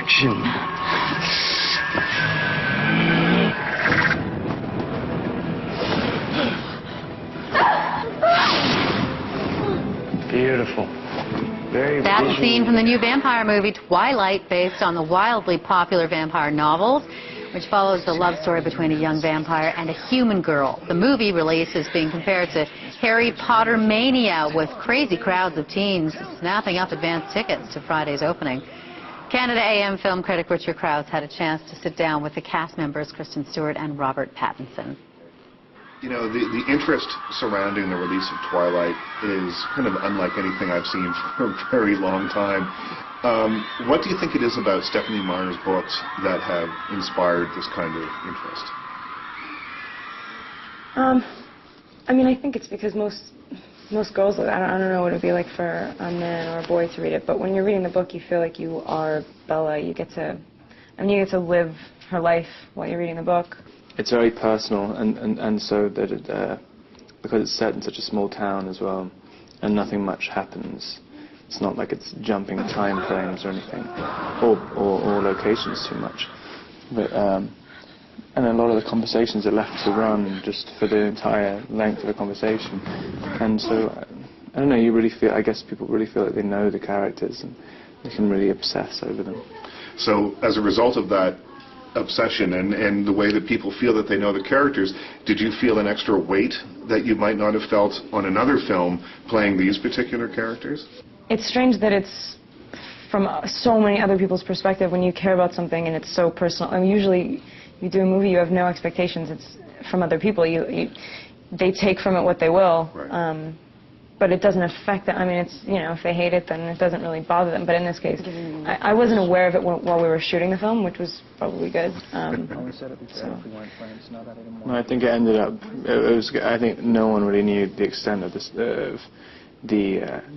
action. Beautiful. Very That's a visual. scene from the new vampire movie Twilight, based on the wildly popular vampire novels, which follows the love story between a young vampire and a human girl. The movie release is being compared to Harry Potter mania, with crazy crowds of teens snapping up advance tickets to Friday's opening. Canada AM film critic Richard Krause had a chance to sit down with the cast members Kristen Stewart and Robert Pattinson. You know, the interest surrounding the release of Twilight is kind of unlike anything I've seen for a very long time. What do you think it is about Stephenie Meyer's books that have inspired this kind of interest? I mean, I think it's because most girls, I don't know what it would be like for a man or a boy to read it, but when you're reading the book, you feel like you are Bella. You get to live her life while you're reading the book. It's very personal, and so that because it's set in such a small town as well, and nothing much happens. It's not like it's jumping time frames or anything, or locations too much. But and a lot of the conversations are left to run just for the entire length of the conversation, and so I don't know. You really feel, I guess, people really feel like they know the characters and they can really obsess over them. So, as a result of that obsession and the way that people feel that they know the characters, did you feel an extra weight that you might not have felt on another film playing these particular characters? It's strange that it's from so many other people's perspective when you care about something and it's so personal. I mean, usually you do a movie, you have no expectations. It's from other people. They take from it what they will. Right. But it doesn't affect them. I mean, it's, you know, if they hate it, then it doesn't really bother them. But in this case, I wasn't aware of it while we were shooting the film, which was probably good. No, I think it ended up. It was. I think no one really knew the extent of this, the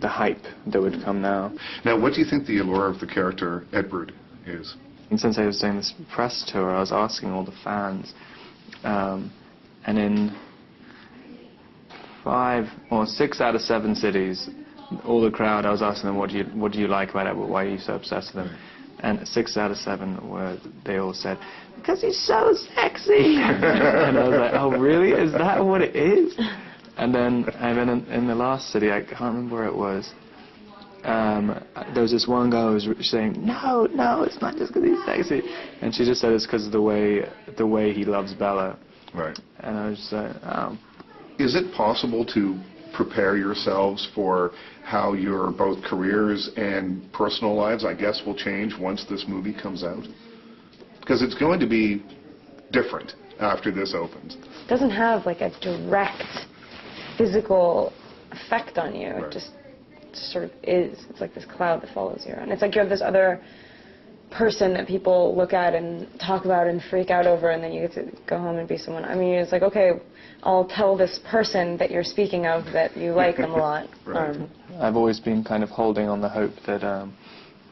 hype that would come now. Now, what do you think the allure of the character Edward is? And since I was doing this press tour, I was asking all the fans, and in 5 or 6 out of 7 cities, all the crowd, I was asking them, what do you like about Edward? Why are you so obsessed with him? And 6 out of 7 they all said, because he's so sexy. And I was like, oh really? Is that what it is? And then in the last city, I can't remember where it was. There was this one girl who was saying, no, it's not just because he's sexy. And she just said it's because of the way he loves Bella. Right. And I was just like, oh. Is it possible to prepare yourselves for how your both careers and personal lives, I guess, will change once this movie comes out? Because it's going to be different after this opens. It doesn't have like a direct physical effect on you. Right. It just sort of is. It's like this cloud that follows you around. It's like you have this other person that people look at and talk about and freak out over, and then you get to go home and be someone. I mean, it's like, okay, I'll tell this person that you're speaking of that you like them a lot. Right. I've always been kind of holding on the hope that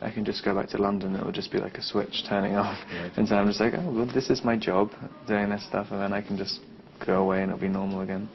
I can just go back to London. It will just be like a switch turning off. Right. And so I'm just like, oh, well, this is my job, doing this stuff, and then I can just go away and it'll be normal again.